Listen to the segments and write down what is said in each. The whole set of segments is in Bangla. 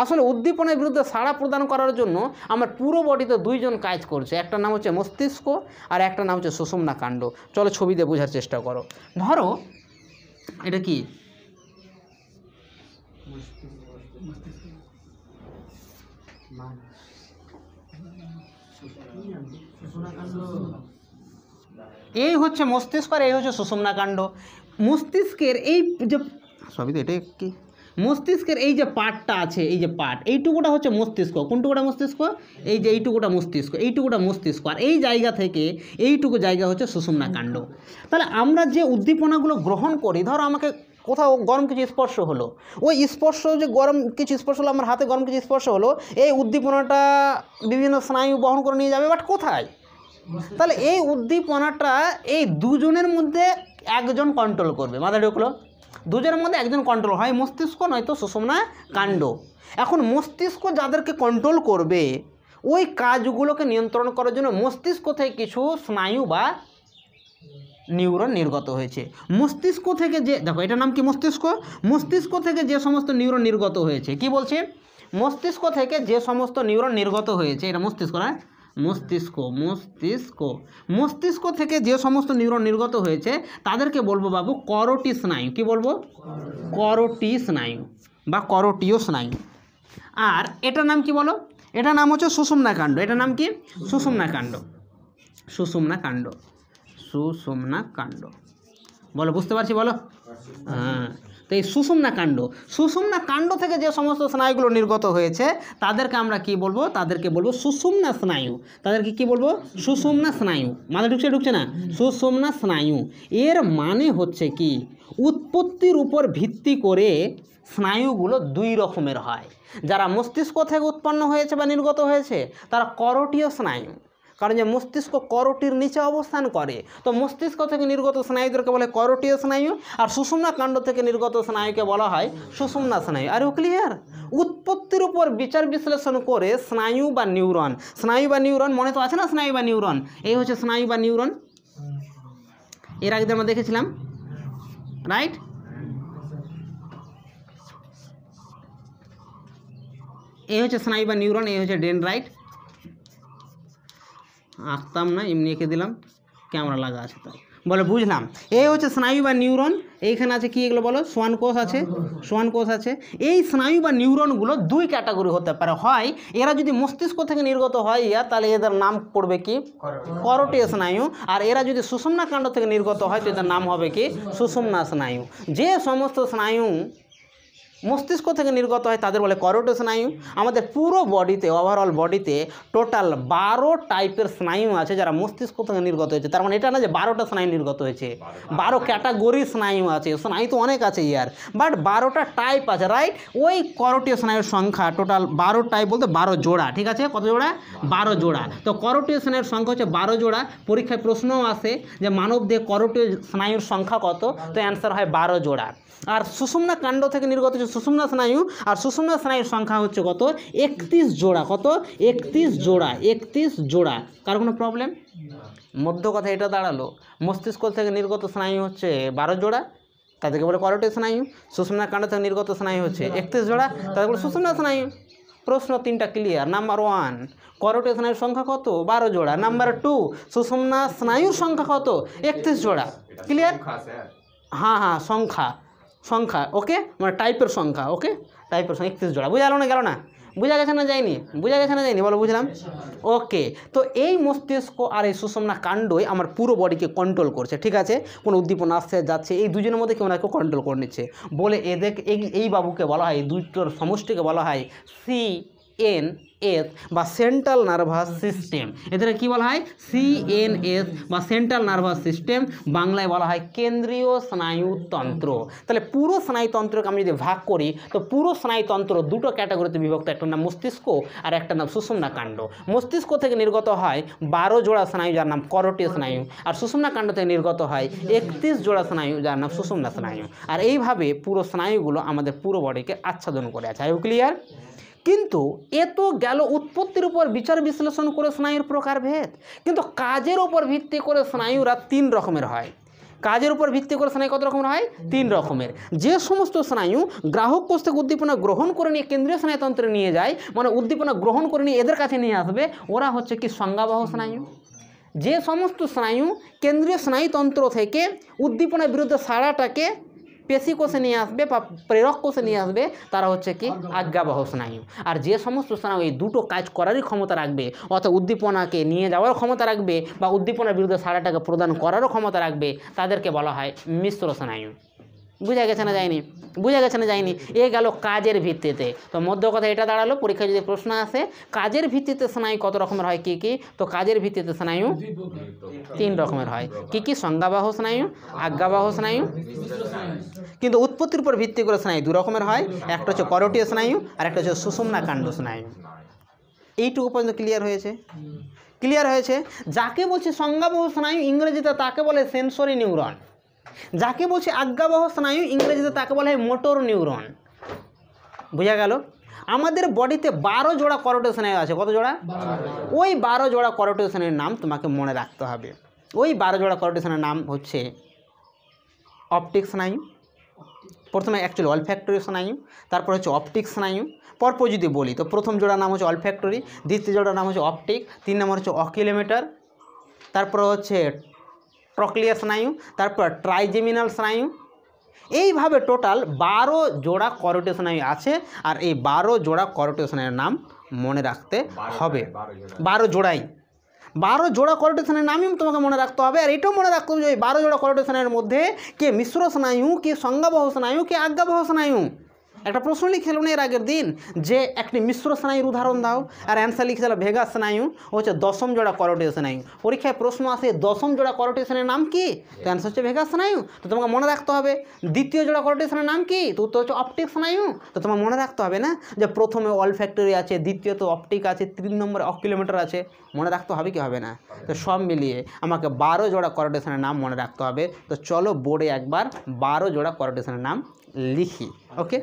আসলে উদ্দীপনার বিরুদ্ধে সাড়া প্রদান করার জন্য আমার পুরো বডিতে দুইজন কাজ করছে, একটা নাম হচ্ছে মস্তিষ্ক আর একটা নাম হচ্ছে সুষুম্না কাণ্ড। চলো ছবি দিয়ে বোঝার চেষ্টা করো। ধরো এটা কি, এই হচ্ছে মস্তিষ্ক আর এই হচ্ছে সুষুম্না কাণ্ড। মস্তিষ্কের এই যে সবই তো এটা কি, মস্তিষ্কের এই যে পার্টটা আছে, এই যে পার্ট, এইটুকুটা হচ্ছে মস্তিষ্ক। কোনটুকুটা মস্তিষ্ক? এই যে এইটুকুটা মস্তিষ্ক, এইটুকুটা মস্তিষ্ক, আর এই জায়গা থেকে এইটুকু জায়গা হচ্ছে সুষুম্না কাণ্ড। তাহলে আমরা যে উদ্দীপনাগুলো গ্রহণ করি, ধরো আমাকে কোথাও গরম কিছু স্পর্শ হলো, ওই স্পর্শ যে গরম কিছু স্পর্শ হলো, আমার হাতে গরম কিছু স্পর্শ হলো, এই উদ্দীপনাটা বিভিন্ন স্নায়ু বহন করে নিয়ে যাবে, বাট কোথায়? তাহলে এই উদ্দীপনাটা এই দুজনের মধ্যে একজন কন্ট্রোল করবে। মাথায় ঢুকলো? দুজনের মধ্যে একজন কন্ট্রোল হয়, মস্তিষ্ক নয়তো সুষুম্না কাণ্ড। এখন মস্তিষ্ক যাদেরকে কন্ট্রোল করবে, ওই কাজগুলোকে নিয়ন্ত্রণ করার জন্য মস্তিষ্ক থেকে কিছু স্নায়ু বা নিউরন নির্গত হয়েছে। মস্তিষ্ক থেকে যে, দেখো এটার নাম কি, মস্তিষ্ক। মস্তিষ্ক থেকে যে সমস্ত নিউরন নির্গত হয়েছে, কি বলছে? মস্তিষ্ক থেকে যে সমস্ত নিউরন নির্গত হয়েছে, এটা মস্তিষ্ক না, মস্তিষ্ক, মস্তিষ্ক, মস্তিষ্ক থেকে যে সমস্ত নিউরন নির্গত হয়েছে তাদেরকে বলবো বাবু করোটি স্নায়ু। কি বলবো? করোটি স্নায়ু বা করোটিয় স্নায়ু। আর এটার নাম কি বলো? এটার নাম হচ্ছে সুষুম্না কাণ্ড। এটার নাম কি? সুষুম্না কাণ্ড। সুষুম্না কাণ্ড, সুষুম্না কাণ্ড। বলো, বুঝতে পারছি? বলো। হ্যাঁ, তো এই সুষুম্না কাণ্ড, সুষুম্না কাণ্ড থেকে যে সমস্ত স্নায়ুগুলো নির্গত হয়েছে তাদেরকে আমরা কি বলবো? তাদেরকে বলবো সুষুম্না স্নায়ু। তাদেরকে কি বলবো? সুষুম্না স্নায়ু। মাথা ঢুকছে? ঢুকছে না? সুষুম্না স্নায়ু। এর মানে হচ্ছে কি, উৎপত্তির উপর ভিত্তি করে স্নায়ুগুলো দুই রকমের হয়। যারা মস্তিষ্ক থেকে উৎপন্ন হয়েছে বা নির্গত হয়েছে তারা করোটিয় স্নায়ু, কারণ যে মস্তিষ্ক করোটির নিচে অবস্থান করে, তো মস্তিষ্ক থেকে নির্গত স্নায়ুদেরকে বলে করোটিয় স্নায়ু, আর সুষুম্না কাণ্ড থেকে নির্গত স্নায়ুকে বলা হয় সুষুম্না স্নায়ু। আর ও ক্লিয়ার? উৎপত্তির উপর বিচার বিশ্লেষণ করে স্নায়ু বা নিউরন, স্নায়ু বা নিউরন মনে তো আছে না? স্নায়ু বা নিউরন, এই হচ্ছে স্নায়ু বা নিউরন। এর আগে আমরা দেখেছিলাম, রাইট? এই হচ্ছে স্নায়ু বা নিউরন, এই হচ্ছে ডেনড্রাইট। আঁকতাম না, এমনি এঁকে দিলাম, ক্যামেরা লাগা আছে তাই। বলে বুঝলাম। এই হচ্ছে স্নায়ু বা নিউরন। এইখানে আছে কি, এগুলো বলো? সোয়ান কোষ আছে, সোয়ান কোষ আছে। এই স্নায়ু বা নিউরনগুলো দুই ক্যাটাগরি হতে পারে। হয় এরা যদি মস্তিষ্ক থেকে নির্গত হয় তাহলে এদের নাম পড়বে কি? করোটিয় স্নায়ু। আর এরা যদি সুষুম্না কাণ্ড থেকে নির্গত হয় তো এদের নাম হবে কি? সুষুম্না স্নায়ু। যে সমস্ত স্নায়ু মস্তিষ্ক থেকে নির্গত হয় তাদের বলে করোটিয় স্নায়ু। আমাদের পুরো বডিতে, ওভারঅল বডিতে টোটাল 12 টাইপের স্নায়ু আছে যারা মস্তিষ্ক থেকে নির্গত হয়েছে। তার মানে এটা না যে 12টা স্নায়ু নির্গত হয়েছে, 12 ক্যাটাগরি স্নায়ু আছে। স্নায়ু তো অনেক আছে ইয়ার, বাট 12টা টাইপ আছে, রাইট? ওই করোটিয় স্নায়ুর সংখ্যা টোটাল 12 টাইপ বলতে 12 জোড়া, ঠিক আছে? কত জোড়া? 12 জোড়া। তো করোটিয় স্নায়ুর সংখ্যা হচ্ছে 12 জোড়া। পরীক্ষায় প্রশ্নও আসে যে মানব দেহে করোটিয় স্নায়ুর সংখ্যা কত, তো অ্যান্সার হয় 12 জোড়া। আর সুষুম্না কাণ্ড থেকে নির্গত হচ্ছে সুষুম্না স্নায়ু, আর সুষুম্না স্নায়ুর সংখ্যা হচ্ছে কত? 31 জোড়া। কত? 31 জোড়া, 31 জোড়া। কার কোনো প্রবলেম? মধ্য কথা এটা দাঁড়ালো, মস্তিষ্ক থেকে নির্গত স্নায়ু হচ্ছে 12 জোড়া, তাদেরকে বলে করোটিয় স্নায়ু। সুষুম্না কাণ্ড থেকে নির্গত স্নায়ু হচ্ছে 31 জোড়া, তাদের বলে সুষুম্না স্নায়ু। প্রশ্ন 3টা ক্লিয়ার। নাম্বার 1, করোটিয় স্নায়ুর সংখ্যা কত? 12 জোড়া। নাম্বার 2, সুষুম্না স্নায়ুর সংখ্যা কত? 31 জোড়া। ক্লিয়ার? হ্যাঁ হ্যাঁ, সংখ্যা, সংখ্যা, ওকে, মানে টাইপের সংখ্যা, ওকে, টাইপের সংখ্যা 31 জোড়া। বুঝা গেল না? গেল না? বুঝা গেছে না যায়নি? বুঝা গেছে না যায়নি? বলো, বুঝলাম? ওকে। তো এই মস্তিষ্ক আর এই সুষুম্না কাণ্ডই আমার পুরো বডিকে কন্ট্রোল করছে, ঠিক আছে? কোনো উদ্দীপনা আসছে যাচ্ছে, এই দুজনের মধ্যে কেউ না কেউ কন্ট্রোল করে নিচ্ছে। বলে এদের এই বাবুকে বলা হয়, এই দুটোর সমষ্টিকে বলা হয় CNS বা সেন্ট্রাল নার্ভাস সিস্টেম। এদের কি বলা হয়? CNS বা সেন্ট্রাল নার্ভাস সিস্টেম, বাংলায় বলা হয় কেন্দ্রীয় স্নায়ুতন্ত্র। তাহলে পুরো স্নায়ুতন্ত্রকে আমি যদি ভাগ করি তো পুরো স্নায়ুতন্ত্র দুটো ক্যাটাগরিতে বিভক্ত, একটা নাম মস্তিষ্ক আর একটা নাম সুষুম্না কাণ্ড। মস্তিষ্ক থেকে নির্গত হয় 12 জোড়া স্নায়ু যার নাম করোটিয় স্নায়ু, আর সুষুম্না কাণ্ড থেকে নির্গত হয় 31 জোড়া স্নায়ু যার নাম সুষুম্না স্নায়ু। আর এইভাবে পুরো স্নায়ুগুলো আমাদের পুরো বডিকে আচ্ছাদন করে আছে। I clear? কিন্তু এ তো গেল উৎপত্তির উপর বিচার বিশ্লেষণ করে স্নায়ুর প্রকারভেদ, কিন্তু কাজের উপর ভিত্তি করে স্নায়ুরা 3 রকমের হয়। কাজের উপর ভিত্তি করে স্নায়ু কত রকমের হয়? 3 রকমের। যে সমস্ত স্নায়ু গ্রাহক কোষ থেকে উদ্দীপনা গ্রহণ করে নিয়ে কেন্দ্রীয় স্নায়ুতন্ত্রে নিয়ে যায়, মানে উদ্দীপনা গ্রহণ করে নিয়ে এদের কাছে নিয়ে আসবে, ওরা হচ্ছে কি সংজ্ঞাবহ স্নায়ু। যে সমস্ত স্নায়ু কেন্দ্রীয় স্নায়ুতন্ত্র থেকে উদ্দীপনার বিরুদ্ধে সাড়াটাকে পেশি কোষে নিয়ে আসবে বা প্রেরক কোষে নিয়ে আসবে, তারা হচ্ছে কি আজ্ঞাবহ স্নায়ু। আর যে সমস্ত স্নায়ু এই দুটো কাজ করারই ক্ষমতা রাখবে, অর্থাৎ উদ্দীপনাকে নিয়ে যাওয়ার ক্ষমতা রাখবে বা উদ্দীপনার বিরুদ্ধে সাড়াটাকে প্রদান করারও ক্ষমতা রাখবে, তাদেরকে বলা হয় মিশ্র স্নায়ু। বুঝা গেছে না যায়নি? বুঝা গেছে না যায়নি? এ গেল কাজের ভিত্তিতে। তো মধ্য কথা এটা দাঁড়ালো, পরীক্ষায় যদি প্রশ্ন আসে কাজের ভিত্তিতে স্নায়ু কত রকমের হয় কী কী, তো কাজের ভিত্তিতে স্নায়ু 3 রকমের হয়। কী কী? সংজ্ঞাবাহ স্নায়ু, আজ্ঞাবাহ স্নায়ু। কিন্তু উৎপত্তির উপর ভিত্তি করে স্নায়ু 2 রকমের হয়, একটা হচ্ছে করোটীয় স্নায়ু আর একটা হচ্ছে সুষুম্নাকাণ্ড স্নায়ু। এইটুকু পর্যন্ত ক্লিয়ার হয়েছে? ক্লিয়ার হয়েছে। যাকে বলছি সংজ্ঞাবহ স্নায়ু ইংরেজিতে তাকে বলে সেন্সরি নিউরন, যাকে বলছি আজ্ঞাবহ স্নায়ু ইংরেজিতে তাকে বলা হয় মোটর নিউরন। বোঝা গেল? আমাদের বডিতে 12 জোড়া করোটীয় স্নায়ু আছে। কত জোড়া? ওই 12 জোড়া করোটীয় স্নায়ুর নাম তোমাকে মনে রাখতে হবে। ওই 12 জোড়া করোটীয় স্নায়ুর নাম হচ্ছে অপটিক স্নায়ু, প্রথমে অ্যাকচুয়ালি অলফ্যাক্টরি স্নায়ু, তারপর হচ্ছে অপটিক স্নায়ু। পরপর যদি বলি তো প্রথম জোড়ার নাম হচ্ছে অলফ্যাক্টরি, দ্বিতীয় জোড়ার নাম হচ্ছে অপটিক, 3 নম্বর হচ্ছে অকিলোমিটার, তারপর হচ্ছে ট্রক্লিয়া স্নায়ু, তারপর ট্রাইজেমিনাল স্নায়ু। এইভাবে টোটাল 12 জোড়া করোটীয় স্নায়ু আছে। আর এই 12 জোড়া করোটীয় স্নায়ুর নাম মনে রাখতে হবে। 12 জোড়াই, 12 জোড়া করোটীয় স্নায়ুর নামই তোমাকে মনে রাখতে হবে। আর এটাও মনে রাখতে হবে যে 12 জোড়া করোটীয় স্নায়ুর মধ্যে কে মিশ্র স্নায়ু, কে সংজ্ঞাবহ স্নায়ু, কে আজ্ঞাবহ স্নায়ু। একটা প্রশ্ন লিখেছিল না এর আগের দিন যে একটি মিশ্র স্নায়ুর উদাহরণ দাও, আর অ্যান্সার লিখেছিল ভেগাস স্নায়ু, হচ্ছে 10ম জোড়া করোটীয় স্নায়ু। পরীক্ষায় প্রশ্ন আসে 10ম জোড়া করোটীয় স্নায়ুর নাম কি, তো অ্যান্সার হচ্ছে ভেগাস স্নায়ু। তো তোমাকে মনে রাখতে হবে। দ্বিতীয় জোড়া করোটীয় স্নায়ুর নাম কি, তো উত্তর হচ্ছে অপটিক স্নায়ু। তো তোমার মনে রাখতে হবে না যে প্রথমে অলফ্যাক্টরি আছে, দ্বিতীয়ত অপটিক আছে, 3 নম্বরে অকিলোমিটার আছে। মনে রাখতে হবে কি হবে না? তো সব মিলিয়ে আমাকে 12 জোড়া করোটীয় স্নায়ুর নাম মনে রাখতে হবে। তো চলো বোর্ডে একবার 12 জোড়া করোটীয় স্নায়ুর নাম লিখি। ওকে,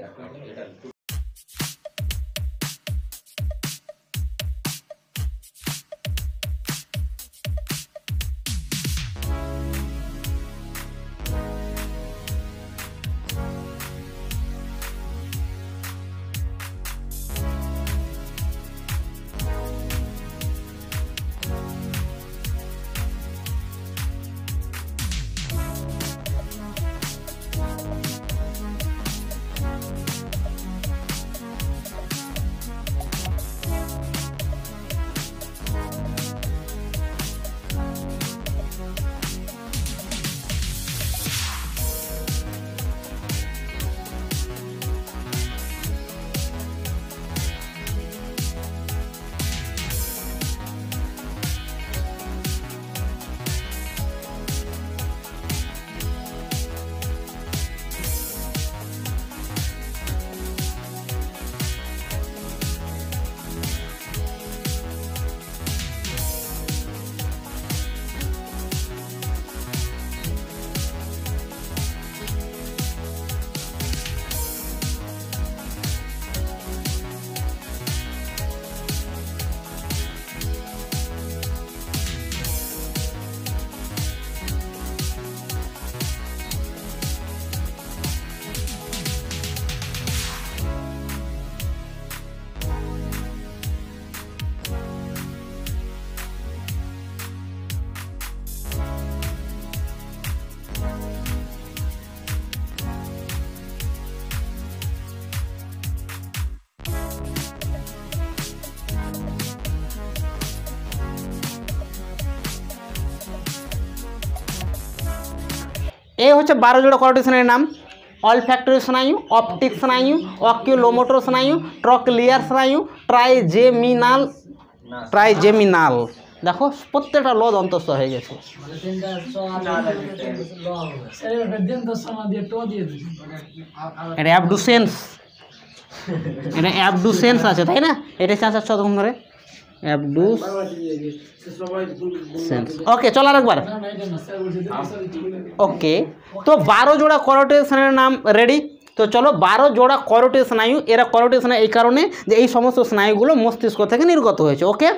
এই হচ্ছে 12 জোড়া করোটীয় স্নায়ুর নাম। অলফ্যাক্টরি স্নায়ু, অপটিক স্নায়ু, অকিউলোমোটর স্নায়ু, ট্রক্লিয়ার স্নায়ু, ট্রাইজেমিনাল। দেখো প্রত্যেকটা ল দন্তস্থ হয়ে গেছে। এটা অ্যাবডুসেন্স, এটা অ্যাবডুসেন্স আছে তাই না? এটা চাষার ততক্ষণ ধরে অ্যাবডুসেন্স। ওকে, চলো আরেকবার। ওকে, তো 12 জোড়া করোটীয় স্নায়ুর নাম রেডি। তো চলো 12 জোড়া করোটীয় স্নায়ু, এরা করোটীয় স্নায়ু এই কারণে যে এই সমস্ত স্নায়ুগুলো মস্তিষ্ক থেকে নির্গত হয়েছে। ওকে,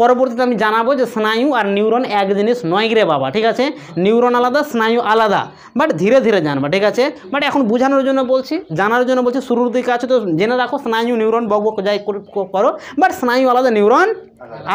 পরবর্তীতে আমি জানাবো যে স্নায়ু আর নিউরন এক জিনিস নয় রে বাবা, ঠিক আছে? নিউরন আলাদা, স্নায়ু আলাদা, বাট ধীরে ধীরে জানবা, ঠিক আছে? বাট এখন বোঝানোর জন্য বলছি, জানার জন্য বলছি, শুরুর দিকে আছে তো জেনে রাখো স্নায়ু নিউরন বক যাই করো, বাট স্নায়ু আলাদা, নিউরন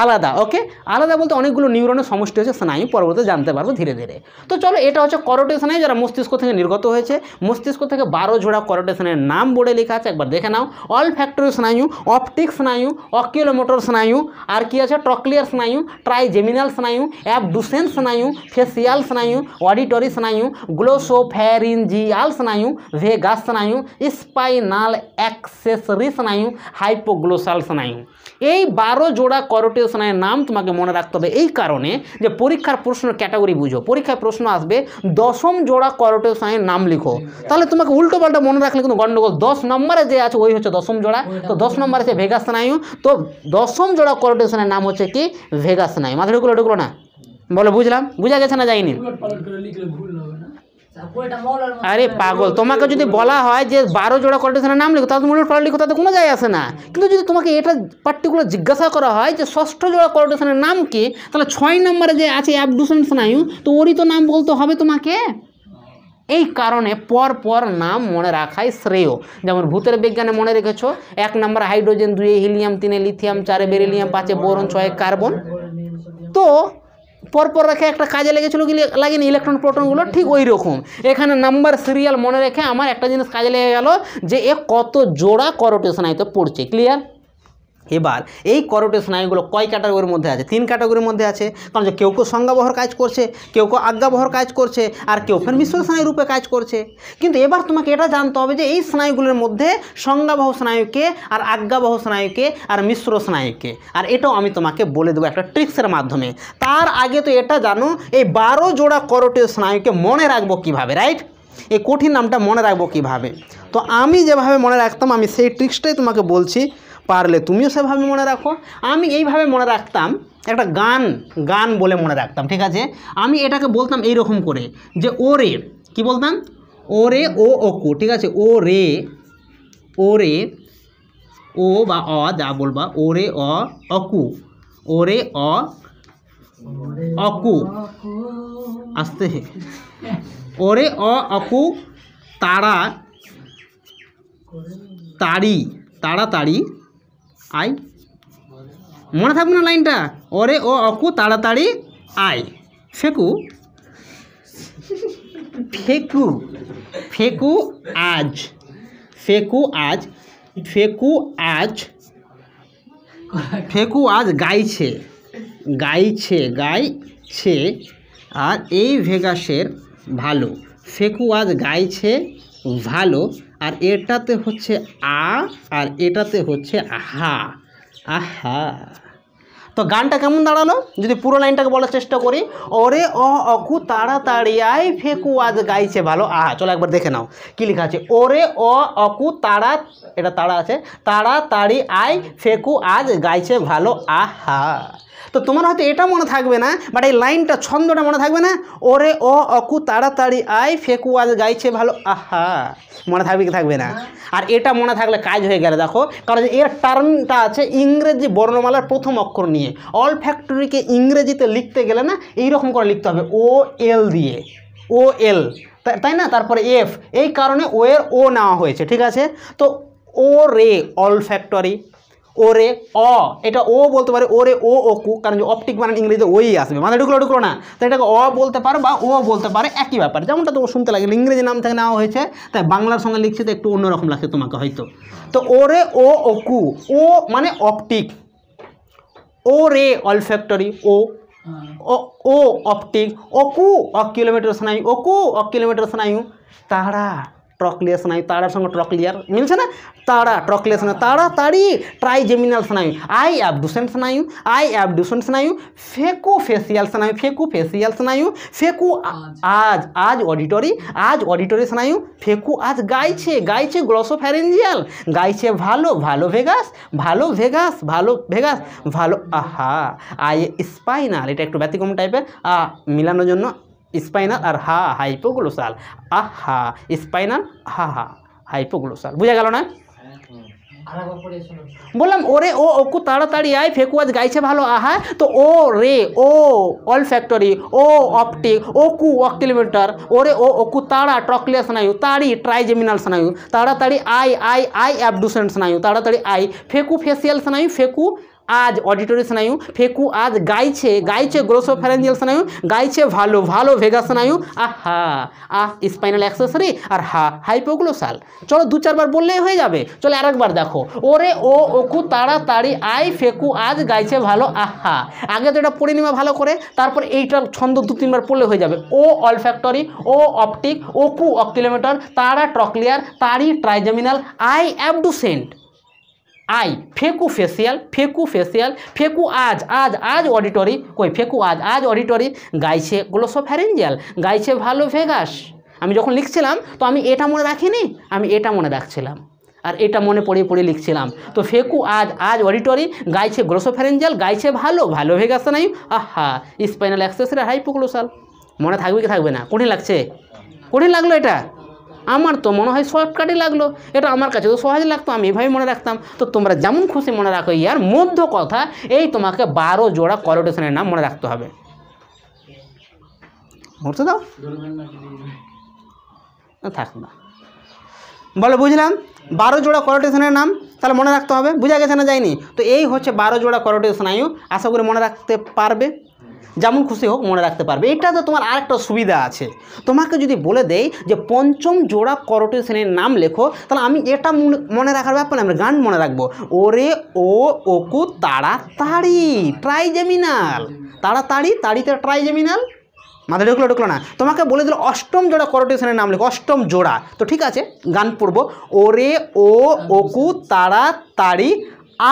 আলাদা। ওকে, আলাদা বলতে অনেকগুলো নিউরনের সমষ্টি হচ্ছে স্নায়ু, পরবর্তীতে জানতে পারবো ধীরে ধীরে। তো চলো, এটা হচ্ছে করোটিড স্নায়ু যারা মস্তিষ্ক থেকে নির্গত হয়েছে। মস্তিষ্ক থেকে 12 জোড়া করোটিড স্নায়ুর নাম বোর্ডে লেখা আছে, একবার দেখে নাও। অলফ্যাক্টরি স্নায়ু, অপটিক স্নায়ু, অকিলোমোটর স্নায়ু, আর কি আছে ট্রক্লিয়ার স্নায়ু, ট্রাইজেমিনাল স্নায়ু, অ্যাবডুসেন স্নায়ু, ফেসিয়াল স্নায়ু, অডিটরি স্নায়ু, গ্লোসোফ্যারিঞ্জিয়াল স্নায়ু, ভেগাস স্নায়ু, স্পাইনাল অ্যাক্সেসরি স্নায়ু, হাইপোগ্লোসাল স্নায়ু। এই 12 জোড়া করোটিড স্নায়ুর নাম তোমাকে মনে রাখতে হবে, এই কারণে যে পরীক্ষার প্রশ্ন ক্যাটাগরি বুঝো। পরীক্ষায় প্রশ্ন আসবে 10ম জোড়া করোটিড স্নায়ুর নাম লিখো, তাহলে তোমাকে উল্টো পাল্টা মনে রাখলে কিন্তু গন্ডগোল। 10 নম্বরে যে আছে ওই হচ্ছে 10ম জোড়া, তো 10 নম্বরে আছে ভেগাস স্নায়ু, তো 10ম জোড়া করোটিড স্নায়ুর নাম হচ্ছে কি ভেগাস স্নায়ু। মাথায় ঢুকলো না? বলো বুঝলাম, বুঝা গেছে না যায়নি? আরে পাগল, তোমাকে যদি বলা হয় যে 12 জোড়া করোটিড স্নায়ুর নাম লিখো, তাহলে তুমি উল্টো পাল্টা লিখো, তাতে কোনো যায় আসে না। কিন্তু যদি তোমাকে এটা পার্টিকুলার জিজ্ঞাসা করা হয় যে 6ষ্ঠ জোড়া করোটিড স্নায়ুর নাম কি, তাহলে 6 নম্বরে যে আছে অ্যাবডুসেন স্নায়ু, তো ওরই তো নাম বলতে হবে তোমাকে। এই কারণে পর পর নাম মনে রাখাই শ্রেয়। যেমন ভূতের বিজ্ঞানে মনে রেখেছো 1 নম্বরে hydrogen, 2 helium, 3 lithium, 4 beryllium, 5 boron, 6 carbon. তো পরপর রেখে একটা কাজে লেগেছিলো কি লাগেনি ইলেকট্রন প্রোটনগুলো, ঠিক ওই রকম এখানে নাম্বার সিরিয়াল মনে রেখে আমার একটা জিনিস কাজে লেগে গেল যে এ কত জোড়া করোটিড স্নায়ুতে পড়ছে। ক্লিয়ার? এবার এই করোটিড স্নায়ুগুলো কয় ক্যাটাগরির মধ্যে আছে? 3 ক্যাটাগরির মধ্যে আছে। কারণ যে কেউ কেউ সংজ্ঞাবহর কাজ করছে, কেউ কেউ আজ্ঞাবহর কাজ করছে, আর কেউ ফের মিশ্র স্নায়ু রূপে কাজ করছে। কিন্তু এবার তোমাকে এটা জানতে হবে যে এই স্নায়ুগুলোর মধ্যে সংজ্ঞাবহ স্নায়ুকে, আর আজ্ঞাবহ স্নায়ুকে, আর মিশ্র স্নায়ুকে, আর এটাও আমি তোমাকে বলে দেবো একটা ট্রিক্সের মাধ্যমে। তার আগে তো এটা জানো এই 12 জোড়া করোটিড স্নায়ুকে মনে রাখবো কীভাবে, রাইট? এই কঠিন নামটা মনে রাখবো কীভাবে? তো আমি যেভাবে মনে রাখতাম আমি সেই ট্রিক্সটাই তোমাকে বলছি, পারলে তুমিও সেভাবে মনে রাখো। আমি এইভাবে মনে রাখতাম, একটা গান বলে মনে রাখতাম, ঠিক আছে? আমি এটাকে বলতাম এইরকম করে যে ওরে, কি বলতাম? ওরে ও অকু, ঠিক আছে? ওরে ও বা অ যা বলবা, ওরে অ অকু, ওরে অ অকু, আস্তে, ওরে অ অকু তাড়াতাড়ি আয়। মনে থাকবে না লাইনটা? ওরে ও অকু তাড়াতাড়ি আয়। ফেকু আজ গাইছে, আর এই ভেগাসের ভালো। ফেকু আজ গাইছে ভালো, আর এটাতে হচ্ছে আ, আর এটাতে হচ্ছে আহা। আহা, তো গানটা কেমন দাঁড়ালো যদি পুরো লাইনটাকে বলার চেষ্টা করি? ওরে অ অকু তাড়াতাড়ি আয়, ফেকু আজ গাইছে ভালো আহা। চলো একবার দেখে নাও কি লেখা আছে। ওরে অ অকু এটা তাড়া আছে, তাড়াতাড়ি আয়, ফেকু আজ গাইছে ভালো আহা। তো তোমার হয়তো এটা মনে থাকবে না, বাট এই লাইনটা ছন্দটা মনে থাকবে না? ওরে ও অকু তাড়াতাড়ি আয়, ফেকু আজ গাইছে ভালো আহা। মনে থাকবে কি থাকবে না? আর এটা মনে থাকলে কাজ হয়ে গেলে দেখো, কারণ এর টার্মটা আছে ইংরেজি বর্ণমালার প্রথম অক্ষর নিয়ে। অলফ্যাক্টরিকে ইংরেজিতে লিখতে গেলে না এইরকম করে লিখতে হবে, ও এল দিয়ে, ও এল, তাই না? তারপরে এফ, এই কারণে ও এর ও নেওয়া হয়েছে, ঠিক আছে? তো ও রে অলফ্যাক্টরি, ওরে অ, এটা ও বলতে পারে, ওরে ও অকু, কারণ যে অপটিক বানান ইংরেজিতে ওই আসবে, মানে ঢুকলো না, তো এটাকে অ বলতে পারো বা ও বলতে পারে, একই ব্যাপার। যেমনটা তো শুনতে লাগে ইংরেজি নাম থেকে নেওয়া হয়েছে, তাই বাংলার সঙ্গে লিখছে তো একটু অন্যরকম লাগছে তোমাকে হয়তো। তো ওরে ও অকু, ও মানে অপটিক, ও রে অলফ্যাক্টরি, ও অপটিক, অকু অকিলোমিটার স্নায়ু, অকু অকিলোমিটার স্নায়ু, তারা ট্রক্লিয়ার স্নায়ু, তারার সঙ্গে ট্রক্লিয়ার মিলছে না? তারা ট্রক্লিয়ার স্নায়ু, তাড়াতাড়ি ট্রাইজেমিনাল স্নায়ু, আই অ্যাবডুসেন স্নায়ু, ফেকু ফেসিয়াল স্নায়ু, ফেকু আজ অডিটরি স্নায়ু, ফেকু আজ গাইছে গ্লোসোফ্যারিঞ্জিয়াল, গাইছে ভালো ভেগাস, ভালো আহা। আই স্পাইনাল, এটা একটু ব্যতিক্রম টাইপের, মিলানোর জন্য স্পাইনাল, আর হা হাইপোগ্লোসাল, আহা স্পাইনাল, হা হাইপোগ্লোসাল। বুঝা গেল না? বললাম ওরে ও ওকু তাড়াতাড়ি আয় ফেকু আজ গাইছে ভালো আহা, তো ও রে ও অল ফ্যাক্টরি, ও অপটিক, ওকু অক্টিলিমিটার, ওরে ও ওকু তাড়া ট্রক্লিয়া স্নায়ু, তাড়ি ট্রাইজেমিনাল স্নায়ু, তাড়াতাড়ি আই আই আই অ্যাবডুসেন্ট স্নায়ু, তাড়াতাড়ি আই ফেকু ফেসিয়াল স্নায়ু, ফেকু আজ অডিটরি স্নায়ু, ফেকু আজ গাইছে গাইছে গ্লোসোফ্যারেঞ্জিয়াল স্নায়ু, গাইছে ভালো ভালো ভেগাস স্নায়ু, আহা আহ স্পাইনাল অ্যাক্সেসরি, আর হা হাইপোগ্লোসাল। চলো 2-4 বার বললেই হয়ে যাবে। চলো আরেকবার দেখো, ওরে ও ওকু তাড়াতাড়ি আই ফেকু আজ গাইছে ভালো আহা। আগে তো এটা পড়ে নিবা ভালো করে, তারপর এইটার ছন্দ 2-3 বার পড়লে হয়ে যাবে। ও অলফ্যাক্টরি, ও অপটিক, ওকু অক্টিলোমিটার, তারা ট্রক্লিয়ার, তারি ট্রাইজেমিনাল, আই অ্যাবডুসেন্ট, আই ফেকু ফেসিয়াল, ফেকু ফেসিয়াল, ফেকু আজ আজ আজ অডিটরি, কই ফেকু আজ আজ অডিটরি, গাইছে গ্লোসোফ্যারেঞ্জিয়াল, গাইছে ভালো ভেগাস। আমি যখন লিখছিলাম তো আমি এটা মনে রাখিনি, আমি এটা মনে রাখছিলাম আর এটা মনে পড়িয়ে পড়িয়ে লিখছিলাম। তো ফেকু আজ আজ অডিটরি, গাইছে গ্লোসোফ্যারেঞ্জিয়াল, গাইছে ভালো ভালো ভেগাস নাই, আহা স্পাইনাল অ্যাক্সেসরি হাইপোগ্লোসাল। মনে থাকবে কি থাকবে না? কঠিন লাগছে? কঠিন লাগলো এটা? আমার তো মনে হয় শর্টকাটই লাগলো, এটা আমার কাছে তো সহজ লাগতো, আমি এভাবেই মনে রাখতাম। তো তোমরা যেমন খুশি মনে রাখো, ইয়ার মধ্য কথা এই তোমাকে 12 জোড়া করোটেশনের নাম মনে রাখতে হবে। বলতে দাও থাক না, বলো বুঝলাম 12 জোড়া করোটেশনের নাম তাহলে মনে রাখতে হবে, বুঝা গেছে না যায়নি? তো এই হচ্ছে 12 জোড়া করোটিড স্নায়ু, আশা করি মনে রাখতে পারবে, যেমন খুশি হোক মনে রাখতে পারবে। এটা তো তোমার আরেকটা সুবিধা আছে, তোমাকে যদি বলে দেই যে 5ম জোড়া করোটিড শ্রেণীর নাম লেখো, তাহলে আমি এটা মনে রাখার ব্যাপার না, আমরা গান মনে রাখবো। ওরে ও ওকু তাড়াতাড়ি ট্রাইজেমিনাল, তাড়াতাড়ি তাড়িতে ট্রাইজেমিনাল, মাথায় ঢুকলো না? তোমাকে বলে দিল 8ম জোড়া করোটিড শ্রেণীর নাম লেখো, 8ম জোড়া, তো ঠিক আছে গান পড়বো। ওরে ও ওকু তাড়াতাড়ি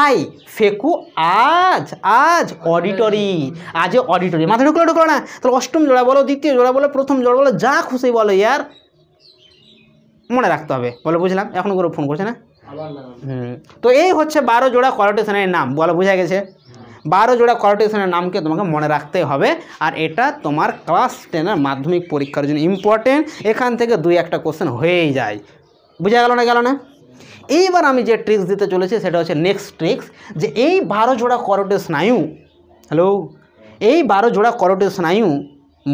আই ফেকু আজ আজ অডিটরি, আজ অডিটরি, মাথায় ঢুকলো না? তাহলে 8ম জোড়া বলো, 2য় জোড়া বলো, 1ম জোড়া বলো, যা খুশি বলো, ইয়ার মনে রাখতে হবে। বলো বুঝলাম? এখন করে ফোন করছে না? তো এই হচ্ছে 12 জোড়া করোটিড শ্রেণীর নাম, বলো বুঝা গেছে? 12 জোড়া করোটিড শ্রেণীর নামকে তোমাকে মনে রাখতে হবে, আর এটা তোমার ক্লাস 10-এর মাধ্যমিক পরীক্ষার জন্য ইম্পর্টেন্ট। এখান থেকে 2-1টা কোশ্চেন হয়েই যায়, বুঝা গেল না? এইবার আমি যে ট্রিক্স দিতে চলেছি সেটা হচ্ছে নেক্সট ট্রিক্স, যে এই 12 জোড়া করোটিড স্নায়ু, হ্যালো, এই 12 জোড়া করোটিড স্নায়ু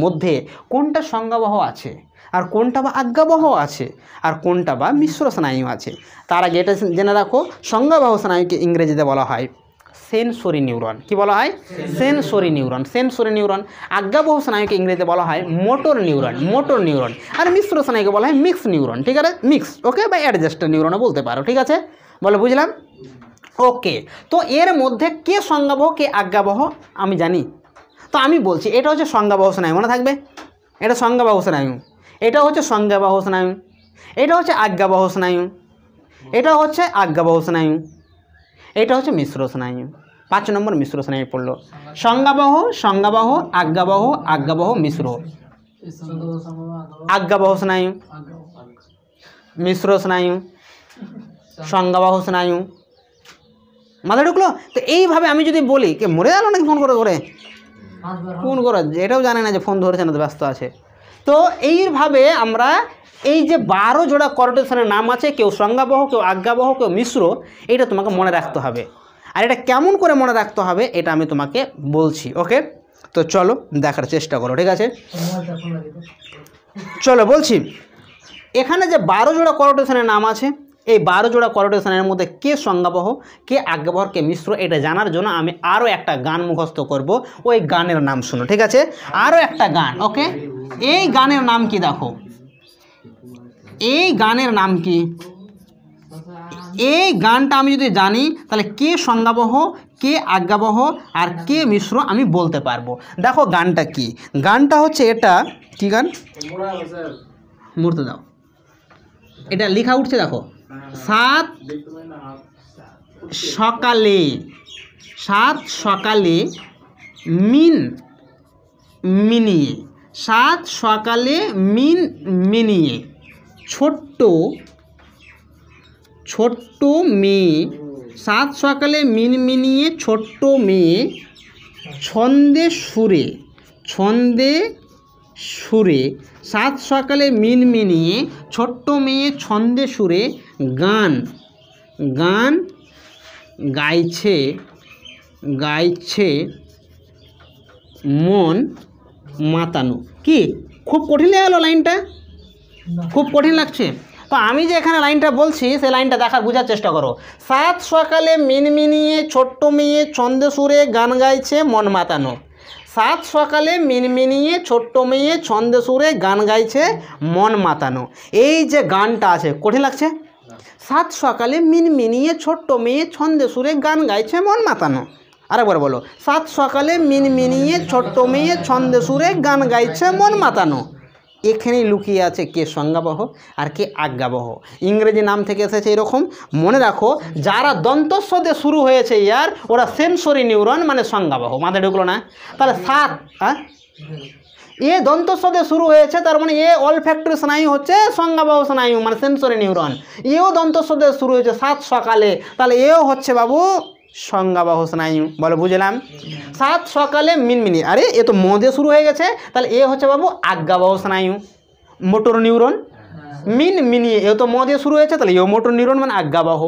মধ্যে কোনটা সংজ্ঞাবহ আছে, আর কোনটা বা আজ্ঞাবহ আছে, আর কোনটা বা মিশ্র স্নায়ু আছে। তার আগে এটা জেনে রাখো, সংজ্ঞাবহ স্নায়ুকে ইংরেজিতে বলা হয় সেন্সরি নিউরন। কি বলা হয়? Sensory neuron, sensory neuron. আজ্ঞাবহ স্নায়ুকে ইংরেজিতে বলা হয় মোটর নিউরন, মোটর নিউরন। আর মিশ্র স্নায়ুকে বলা হয় মিক্স নিউরন, ঠিক আছে? মিক্স, ওকে, বা অ্যাডজাস্টার নিউরনও বলতে পারো, ঠিক আছে? বলো বুঝলাম? ওকে, তো এর মধ্যে কে সংজ্ঞাবহ কে আজ্ঞাবহ আমি জানি, তো আমি বলছি এটা হচ্ছে সংজ্ঞাবহ স্নায়ু, মনে থাকবে? এটা সংজ্ঞাবহ স্নায়ু, এটা হচ্ছে সংজ্ঞাবহ স্নায়ু, এটা হচ্ছে আজ্ঞাবহ স্নায়ু, এটা হচ্ছে আজ্ঞাবহ স্নায়ু, এটা হচ্ছে মিশ্র স্নায়ু। 5 নম্বর মিশ্র স্নায়ু পড়লো, সংজ্ঞাবহ, সংজ্ঞাবহ, আজ্ঞাবহ, আজ্ঞাবহ, মিশ্র। আজ্ঞাবহ স্নায়ু, মিশ্র স্নায়ু, সংজ্ঞাবহ স্নায়ু, মাথা ঢুকলো? তো এইভাবে আমি যদি বলি, কে মরে গেল নাকি ফোন করে ফোন করে, এটাও জানে না যে ফোন ধরেছে না, তো ব্যস্ত আছে। তো এইভাবে আমরা এই যে 12 জোড়া করোটিড স্নায়ুর নাম আছে, কেউ সংজ্ঞাবহ, কেউ আজ্ঞাবহ, কেউ মিশ্র, এটা তোমাকে মনে রাখতে হবে। আর এটা কেমন করে মনে রাখতে হবে এটা আমি তোমাকে বলছি, ওকে? তো চলো দেখার চেষ্টা করো, ঠিক আছে? চলো বলছি, এখানে যে 12 জোড়া করোটিড স্নায়ুর নাম আছে, এই 12 জোড়া করোটিড স্নায়ুর মধ্যে কে সংজ্ঞাবহ, কে আজ্ঞাবহ, কে মিশ্র, এটা জানার জন্য আমি আরও একটা গান মুখস্থ করব। ওই গানের নাম শুনো, ঠিক আছে? আরও একটা গান, ওকে? এই গানের নাম কি দেখো, এই গানের নাম কি? এই গানটা আমি যদি জানি তাহলে কে সংজ্ঞাবহ, কে আজ্ঞাবহ, আর কে মিশ্র আমি বলতে পারবো। দেখো গানটা কি, গানটা হচ্ছে এটা, কি গান? মূর্ত দাও, এটা লেখা উঠছে দেখো, 7 সকালে, 7 সকালে মিন মিনিয়ে, 7 সকালে মিন মিনিয়ে, ছোট্ট ছোট্ট মেয়ে, 7 সকালে মিন মিনিয়ে ছোট্ট মেয়ে, ছন্দে সুরে, ছন্দে সুরে, 7 সকালে মিন মিনিয়ে ছোট্ট মেয়ে ছন্দে সুরে গান গান গাইছে গাইছে মন মাতানো। কি খুব কঠিন লেগে গেল লাইনটা? খুব কঠিন লাগছে? তো আমি যে এখানে লাইনটা বলছি সেই লাইনটা দেখার বোঝার চেষ্টা করো। সাত সকালে মিনমিনিয়ে ছোট্ট মেয়ে ছন্দে সুরে গান গাইছে মন মাতানো। সাত সকালে মিনমিনিয়ে ছোট্ট মেয়ে ছন্দে সুরে গান গাইছে মন মাতানো। এই যে গানটা আছে কঠিন লাগছে? সাত সকালে মিনমিনিয়ে ছোট্ট মেয়ে ছন্দে সুরে গান গাইছে মন মাতানো। আরেকবার বলো, সাত সকালে মিনমিনিয়ে ছোট্ট মেয়ে ছন্দে সুরে গান গাইছে মন মাতানো। এখানেই লুকিয়ে আছে কে সংজ্ঞাবহ আর কে আজ্ঞাবহ। ইংরেজি নাম থেকে এসেছে এরকম। মনে রাখো, যারা দন্তস্ব দিয়ে শুরু হয়েছে ইয়ার ওরা সেন্সরি নিউরন মানে সংজ্ঞাবহ। মাথায় ঢুকলো না? তাহলে সাত এ দন্তস্ব দিয়ে শুরু হয়েছে, তার মানে এ অলফ্যাক্টরি স্নায়ু হচ্ছে সংজ্ঞাবহ স্নায়ু মানে সেন্সরি নিউরন। এও দন্তস্ব দিয়ে শুরু হয়েছে সাত সকালে, তাহলে এও হচ্ছে বাবু সংজ্ঞাবহ স্নায়ু। বলো বুঝলাম? সাত সকালে মিনমিনি, আরে এ তো ম দিয়ে শুরু হয়ে গেছে, তাহলে এ হচ্ছে বাবু আজ্ঞাবহ স্নায়ু মোটর নিউরন। মিনমিনিয়ে এও তো ম দিয়ে শুরু হয়েছে, তাহলে এও মোটর নিউরন মানে আজ্ঞাবহ।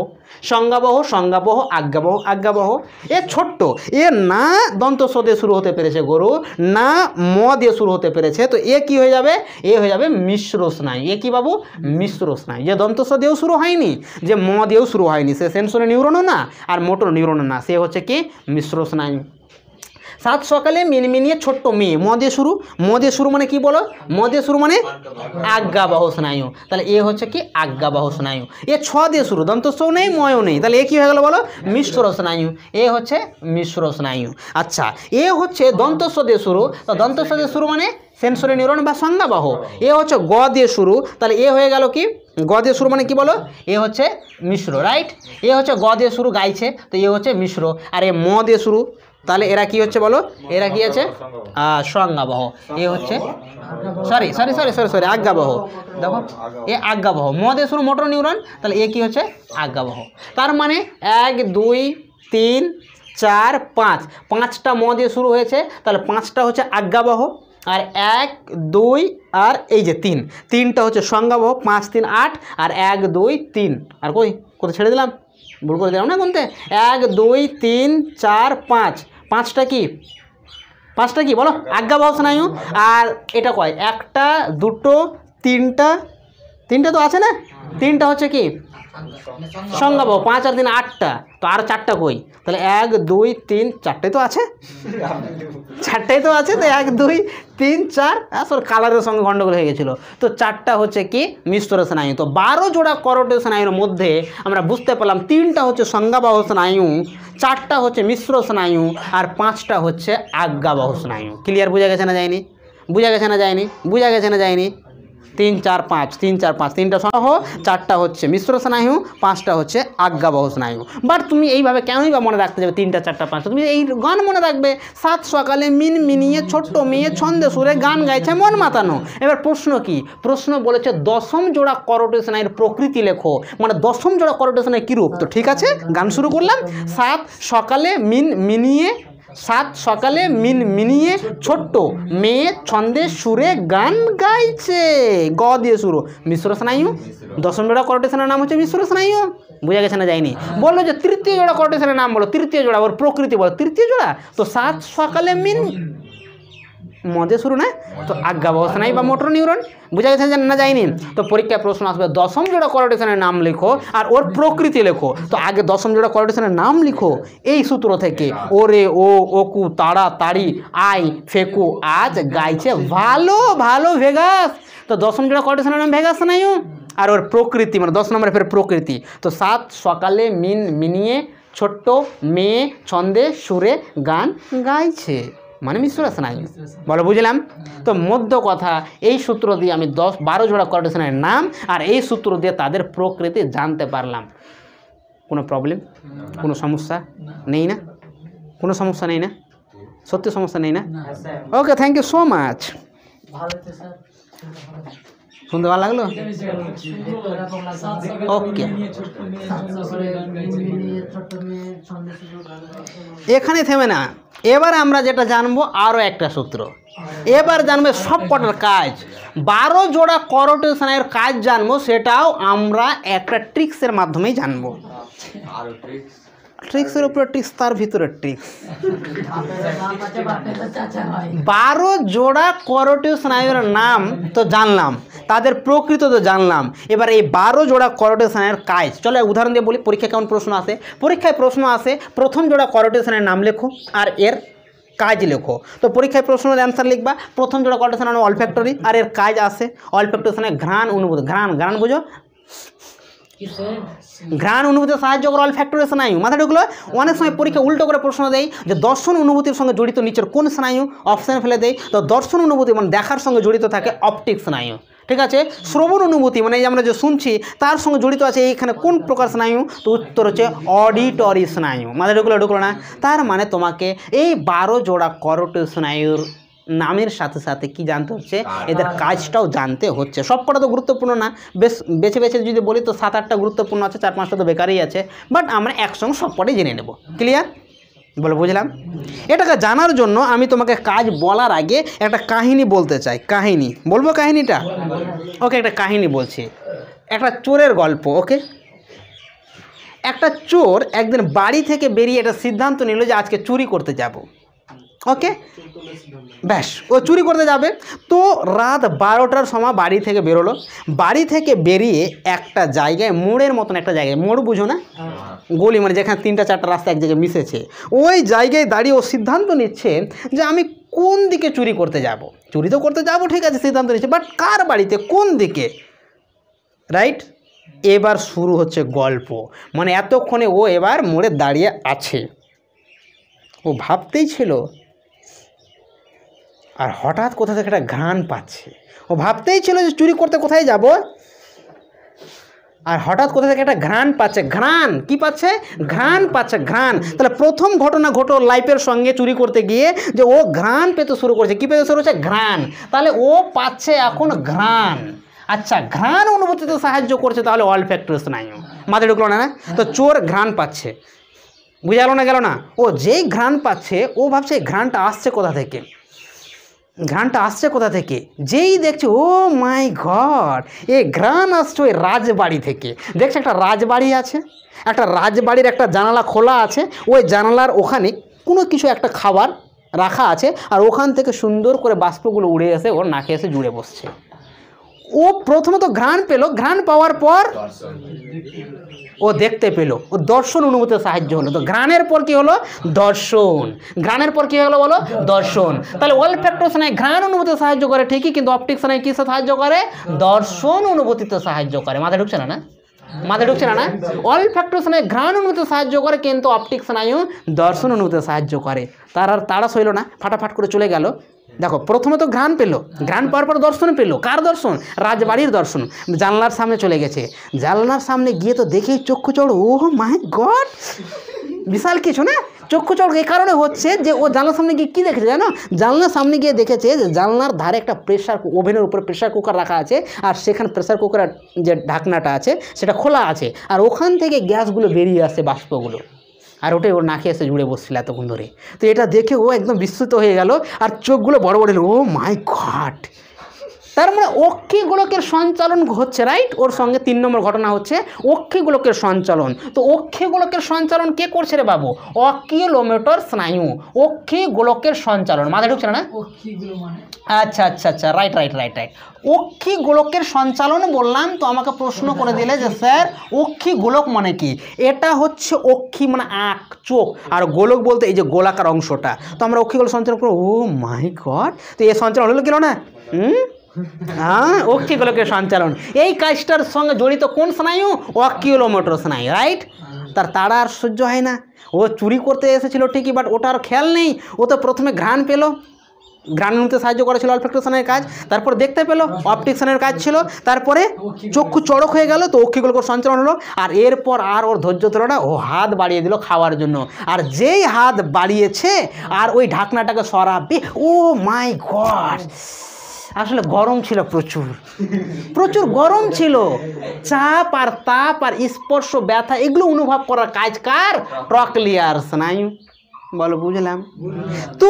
সংজ্ঞাবহ সংজ্ঞাবহ আজ্ঞাবহ আজ্ঞাবহ। এ ছোট্ট, এ না দন্তস্ব দিয়ে শুরু হতে পেরেছে গরু, না ম দিয়ে শুরু হতে পেরেছে, তো এ কি হয়ে যাবে? এ হয়ে যাবে মিশ্র স্নায়ু। এ কি বাবু? মিশ্র স্নায়ু। যে দন্তস্ব দিয়েও শুরু হয়নি, যে ম দিয়েও শুরু হয়নি, সে সেন্সরি নিউরনও না আর মোটর নিউরনও না, সে হচ্ছে কি মিশ্র স্নায়ু। সাত সকালে মিনমিনিয়ে ছোট্ট মেয়ে, ম দিয়ে শুরু। ম দিয়ে শুরু মানে কি বলো? ম দিয়ে শুরু মানে আজ্ঞাবহ স্নায়ু, তাহলে এ হচ্ছে কি আজ্ঞাবহ স্নায়ু। এ ছ দিয়ে শুরু, দন্তস্বও নেই ময়ও নেই, তাহলে এ কি হয়ে গেল বলো? মিশ্র স্নায়ু। এ হচ্ছে মিশ্র স্নায়ু। আচ্ছা, এ হচ্ছে দন্তস্ব দিয়ে শুরু, তো দন্তস্ব দিয়ে শুরু মানে সেন্সরি নিউরন বা সংজ্ঞাবহ। এ হচ্ছে গ দিয়ে শুরু, তাহলে এ হয়ে গেল কি? গ দিয়ে শুরু মানে কি বলো? এ হচ্ছে মিশ্র, রাইট? এ হচ্ছে গ দিয়ে শুরু গাইছে, তো এ হচ্ছে মিশ্র। আর এ ম দিয়ে শুরু, তাহলে এরা কি হচ্ছে বলো? এরা কি আছে? সংজ্ঞাবহ। এ হচ্ছে sorry sorry sorry sorry sorry আজ্ঞাবহ। দেখো এ আজ্ঞাবহ। ম দিয়ে শুরু মোটর নিউরন, তাহলে এ কি হচ্ছে? আজ্ঞাবহ। তার মানে 1 2 3 4 5, পাঁচটা ম দিয়ে শুরু হয়েছে, তাহলে পাঁচটা হচ্ছে আজ্ঞাবহ, আর 1 2 আর এই যে 3, তিনটা হচ্ছে সংজ্ঞাবহ। 5 3 8 আর 1 2 3 আর কই কোথায় ছেড়ে দিলাম, ভুল করে দিলাম না গুনতে। 1 2 3 4 5, পাঁচটা কি? পাঁচটা কি বলো? আজ্ঞাবহ স্নায়ু। আর এটা কয়? একটা দুটো তিনটা, তিনটা তো আছে না? তিনটা হচ্ছে কি সংজ্ঞাবহ। 5 আর 3 8টা, তো আর 4টা কই? তাহলে 1 2 3 4টাই তো আছে, 4টাই তো আছে। তো 1 2 3 4, আসলে কালারের সঙ্গে গন্ডগোল হয়ে গেছিলো। তো 4টা হচ্ছে কি মিশ্র স্নায়ু। তো 12 জোড়া করোটিড স্নায়ুর মধ্যে আমরা বুঝতে পারলাম 3টা হচ্ছে সংজ্ঞাবহ স্নায়ু, 4টা হচ্ছে মিশ্র স্নায়ু, আর 5টা হচ্ছে আজ্ঞাবহ স্নায়ু। ক্লিয়ার? বোঝা গেছে না যায়নি? বোঝা গেছে না যায়নি? বোঝা গেছে না যায়নি? 3 4 5 3 4 5, তিনটা সহ 4টা হচ্ছে মিশ্র স্নায়ু, 5টা হচ্ছে আজ্ঞাবহ স্নায়ু। বাট তুমি এইভাবে কেনই বা মনে রাখতে যাবে 3টা 4টা 5টা? তুমি এই গান মনে রাখবে, সাত সকালে মিনমিনিয়ে ছোট্ট মেয়ে ছন্দে সুরে গান গাইছে মন মাতানো। এবার প্রশ্ন কি? প্রশ্ন বলেছে দশম জোড়া করোটিড স্নায়ুর প্রকৃতি লেখো, মানে দশম জোড়া করোটিড স্নায়ু কী রূপ। তো ঠিক আছে, গান শুরু করলাম। সাত সকালে মিনমিনিয়ে, সাত সকালে মিনমিনিয়ে ছোট্ট মেয়ে ছন্দে সুরে গান গাইছে, গ দিয়ে শুরু, মিশ্র স্নায়ু। দশম জোড়া করোটিড স্নায়ুর নাম হচ্ছে মিশ্র স্নায়ু। বোঝা গেছে না যায়নি? বললো যে তৃতীয় জোড়া করোটিড স্নায়ুর নাম বলো, তৃতীয় জোড়া ওর প্রকৃতি বলো। তৃতীয় জোড়া তো সাত সকালে মিন মদে শুরু না, তো আজ্ঞাবহ স্নায়ু বা মোটর নিউরন। বোঝা গেছে না যায়নি? তো পরীক্ষায় প্রশ্ন আসবে দশম জোড়া করোটিড স্নায়ুর নাম লিখো আর ওর প্রকৃতি লেখো। তো আগে দশম জোড়া করোটিড স্নায়ুর নাম লিখো এই সূত্র থেকে, ওরে ও ওকু তাড়া তাড়ি আই ফেকু আজ গাইছে ভালো ভালো ভেগাস। তো দশম জোড়া করোটিড স্নায়ুর নাম ভেগাস স্নায়ু, আর ওর প্রকৃতি মানে 10 নম্বরে ফের প্রকৃতি। তো সাত সকালে মিনিয়ে ছোট্ট মেয়ে ছন্দে সুরে গান গাইছে মানে মিশ্র স্নায়ু। বলো বুঝলাম? তো মধ্য কথা, এই সূত্র দিয়ে আমি 10-12 জোড়া করোটিড স্নায়ুর নাম আর এই সূত্র দিয়ে তাদের প্রকৃতি জানতে পারলাম। কোনো প্রবলেম, কোনো সমস্যা নেই না? কোনো সমস্যা নেই না? সত্যি সমস্যা নেই না? ওকে, থ্যাংক ইউ সো মাচ। শুনতে ভালো লাগলো? ওকে, এখানে থেমে না। এবার আমরা যেটা জানবো আরও একটা সূত্র। এবার জানবে সব কটার কাজ, 12 জোড়া করোটিড স্নায়ুর কাজ জানবো, সেটাও আমরা একটা ট্রিক্সের মাধ্যমেই জানবো। ট্রিক্সের উপরে ট্রিক্স, তার ভিতরে ট্রিক্স। 12 জোড়া করোটিভ স্নায়ুর নাম তো জানলাম, তাদের প্রকৃত তো জানলাম, এবার এই 12 জোড়া করোটিভ স্নায়ুর কাজ চলো উদাহরণ দিয়ে বলি। পরীক্ষায় কেমন প্রশ্ন আসে? পরীক্ষায় প্রশ্ন আসে প্রথম জোড়া করোটিভ স্নায়ুর নাম লেখো আর এর কাজ লেখো। তো পরীক্ষায় প্রশ্নের অ্যান্সার লিখবা প্রথম জোড়া করোটিভ স্নায়ু অলফ্যাক্টরি, আর এর কাজ আসে অলফ্যাক্টরি স্নায়ু ঘ্রাণ অনুভূতি। ঘ্রাণ বুঝো, ঘ্রাণ অনুভূতি সাহায্য করে অলফ্যাক্টরি স্নায়ু। মাথা ঢুকলো? অনেক সময় পরীক্ষা উল্টো করে প্রশ্ন দেয় যে দর্শন অনুভূতির সঙ্গে জড়িত নিচের কোন স্নায়ু, অপশান ফেলে দেয়। তো দর্শন অনুভূতি মানে দেখার সঙ্গে জড়িত থাকে অপটিক স্নায়ু, ঠিক আছে। শ্রবণ অনুভূতি মানে এই আমরা যে শুনছি তার সঙ্গে জড়িত আছে এইখানে কোন প্রকার স্নায়ু? তো উত্তর হচ্ছে অডিটরি স্নায়ু। মাথা ঢুকলো না? তার মানে তোমাকে এই 12 জোড়া করোটিভ স্নায়ুর নামের সাথে সাথে কি জানতে হচ্ছে? এদের কাজটাও জানতে হচ্ছে। সবকটা তো গুরুত্বপূর্ণ না, বেশ বেছে বেছে যদি বলি তো 7-8টা গুরুত্বপূর্ণ আছে, 4-5টা তো বেকারই আছে, বাট আমরা একসঙ্গে সবকটাই জেনে নেব। ক্লিয়ার? বলে বুঝলাম। এটাকে জানার জন্য আমি তোমাকে কাজ বলার আগে একটা কাহিনী বলতে চাই। কাহিনী বলবো? কাহিনীটা ওকে, একটা কাহিনী বলছি, একটা চোরের গল্প। ওকে, একটা চোর একদিন বাড়ি থেকে বেরিয়ে একটা সিদ্ধান্ত নিল যে আজকে চুরি করতে যাব। ওকে, ব্যাস ও চুরি করতে যাবে। তো রাত 12টার সময় বাড়ি থেকে বেরোলো। বাড়ি থেকে বেরিয়ে একটা জায়গায়, মোড়ের মতন একটা জায়গায়, মোড় বুঝো না, গলি মানে যেখানে 3-4টা রাস্তা এক জায়গায় মিশেছে, ওই জায়গায় দাঁড়িয়ে ও সিদ্ধান্ত নিচ্ছে যে আমি কোন দিকে চুরি করতে যাব। চুরি তো করতে যাব, ঠিক আছে, সিদ্ধান্ত নিচ্ছে, বাট কার বাড়িতে, কোন দিকে, রাইট? এবার শুরু হচ্ছে গল্প। মানে এতক্ষণে ও এবার মোড়ে দাঁড়িয়ে আছে, ও ভাবতেই ছিল, আর হঠাৎ কোথা থেকে একটা ঘ্রাণ পাচ্ছে। ও ভাবতেই ছিল যে চুরি করতে কোথায় যাব, আর হঠাৎ কোথা থেকে একটা ঘ্রাণ পাচ্ছে। ঘ্রাণ কি পাচ্ছে? ঘ্রাণ পাচ্ছে, ঘ্রাণ। তাহলে প্রথম ঘটনা ঘটো লাইফের সঙ্গে চুরি করতে গিয়ে যে ও ঘ্রাণ পেতে শুরু করছে। কি পেতে শুরু হচ্ছে? ঘ্রাণ। তাহলে ও পাচ্ছে এখন ঘ্রাণ। আচ্ছা, ঘ্রাণ অনুভূতিতে সাহায্য করছে তাহলে অলফ্যাক্টরি স্নায়ু। মাথায় ঢুকলো না? তো চোর ঘ্রাণ পাচ্ছে, বুঝা গেল না? গেল না? ও যেই ঘ্রাণ পাচ্ছে ও ভাবছে ঘ্রাণটা আসছে কোথা থেকে, ঘ্রাণটা আসছে কোথা থেকে। যেই দেখছে ও মাই গড, এই ঘ্রাণ আসছে ওই রাজবাড়ি থেকে। দেখছে একটা রাজবাড়ি আছে, একটা রাজবাড়ির একটা জানালা খোলা আছে, ওই জানালার ওখানে কোনো কিছু একটা খাবার রাখা আছে, আর ওখান থেকে সুন্দর করে বাষ্পগুলো উড়ে এসে ওর নাকে এসে জুড়ে বসছে। ও প্রথমত ঘ্রাণ পেল, ঘ্রাণ পাওয়ার পর ও দেখতে পেল, ও দর্শন অনুভূতির সাহায্য হলো। তো ঘ্রাণের পর কি হলো? দর্শন। ঘ্রাণের পর কি হলো বলো? দর্শন। তাহলে অলফ্যাক্টরি স্নায়ু ঘ্রাণ অনুভূতিতে সাহায্য করে ঠিকই, কিন্তু অপটিক স্নায়ু কিসে সাহায্য করে? দর্শন অনুভূতিতে সাহায্য করে। মাথায় ঢুকছে না? মাথায় ঢুকছে না? অলফ্যাক্টরি স্নায়ু ঘ্রাণ অনুভূতিতে সাহায্য করে, কিন্তু অপটিক স্নায়ু দর্শন অনুভূতিতে সাহায্য করে। তার আর তাড়া সইল না, ফাটাফাট করে চলে গেল। দেখো, প্রথমে তো ঘ্রাণ পেলো, ঘ্রাণ পাওয়ার পর দর্শন পেলো। কার দর্শন? রাজবাড়ির দর্শন। জানলার সামনে চলে গেছে, জানলার সামনে গিয়ে তো দেখেই চক্ষু চড়, ও মাই গড, বিশাল কিছু না। চক্ষু চড় এই কারণে হচ্ছে যে ও জানলার সামনে গিয়ে কী দেখেছে জানো? জানলার সামনে গিয়ে দেখেছে যে জানলার ধারে একটা ওভেনের উপরে প্রেশার কুকার রাখা আছে, আর সেখানে প্রেশার কুকারের যে ঢাকনাটা আছে সেটা খোলা আছে, আর ওখান থেকে গ্যাসগুলো বেরিয়ে আসছে, বাষ্পগুলো, আর ওটাই ওর নাকে এসে জুড়ে বসছিল এতক্ষণ ধরে। তো এটা দেখে ও একদম বিস্মিত হয়ে গেল, আর চোখগুলো বড় বড় হলো, ও মাই গড। তার মানে অক্ষি গোলকের সঞ্চালন হচ্ছে, রাইট? ওর সঙ্গে 3 নম্বর ঘটনা হচ্ছে অক্ষি গোলকের সঞ্চালন। তো অক্ষি গোলকের সঞ্চালন কে করছে রে বাবু? অকিলোমোটর স্নায়ু। অক্ষি গোলকের সঞ্চালন। মাথায় ঢুকছে না? আচ্ছা আচ্ছা আচ্ছা, রাইট রাইট রাইট রাইট। অক্ষি গোলকের সঞ্চালন বললাম, তো আমাকে প্রশ্ন করে দিলে যে স্যার অক্ষি গোলক মানে কি? এটা হচ্ছে অক্ষি মানে আঁখ, চোখ, আর গোলক বলতে এই যে গোলাকার অংশটা। তো আমরা অক্ষি গোলক সঞ্চালন করবো, ও মাই গড। তো এই সঞ্চালন হলো গেল না? হ্যাঁ, অক্ষি গোলকের সঞ্চালন। এই কাজটার সঙ্গে জড়িত কোন স্নায়ু? অকিলোমোটর স্নায়ু, রাইট? তার তাড়া আর সহ্য হয় না। ও চুরি করতে এসেছিল ঠিকই, বাট ওটার খেয়াল নেই। ও তো প্রথমে ঘ্রাণ পেলো, ঘ্রাণ নিতে সাহায্য করেছিল অলফ্যাক্টরি স্নায়ুর কাজ, তারপর দেখতে পেলো অপটিক স্নায়ুর কাজ ছিল, তারপরে চক্ষু চড়ক হয়ে গেল, তো অক্ষি গোলকের সঞ্চালন হলো। আর এরপর আর ওর ধৈর্য ধরো না, ও হাত বাড়িয়ে দিল খাওয়ার জন্য। আর যেই হাত বাড়িয়েছে আর ওই ঢাকনাটাকে সরাবে, ও মাই গড, আসলে গরম ছিল, প্রচুর প্রচুর গরম ছিল। চাপ আর তাপ আর স্পর্শ, ব্যথা, এগুলো অনুভব করার কাজ কার? ট্রক্লিয়ার স্নায়ু। বলো বুঝলাম। তো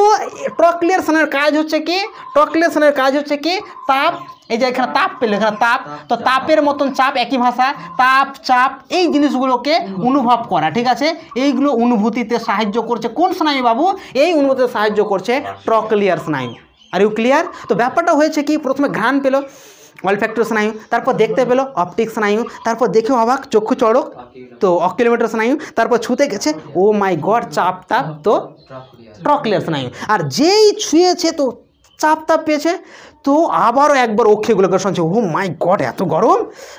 ট্রক্লিয়ারেশনের কাজ হচ্ছে কি, ট্রক্লিয়ারেশনের কাজ হচ্ছে কি, তাপ, এই যে এখানে তাপ পেলো, এখানে তাপ, তো তাপের মতন চাপ, একই ভাষা, তাপ চাপ এই জিনিসগুলোকে অনুভব করা, ঠিক আছে, এইগুলো অনুভূতিতে সাহায্য করছে কোন স্নায়ু বাবু? এই অনুভূতিতে সাহায্য করছে ট্রক্লিয়ার স্নায়ু। Are you clear? তো ব্যাপারটা হয়েছে কি, প্রথমে ঘ্রাণ পেলো অলফ্যাক্টরি স্নায়ু, তারপর দেখতে পেলো অপটিক স্নায়ু, তারপর দেখেও অবাক চক্ষু চড়ক তো অক্কিলোমিটার স্নায়ু, তারপর ছুতে গেছে ও মাই গড চাপ তাপ তো ট্রক্লিয়ার স্নায়ু। আর যেই ছুঁয়েছে তো চাপ তাপ পেয়েছে, তো আবারও একবার অক্ষিগোলকের সঞ্চালন, ও মাই গড এত গরম,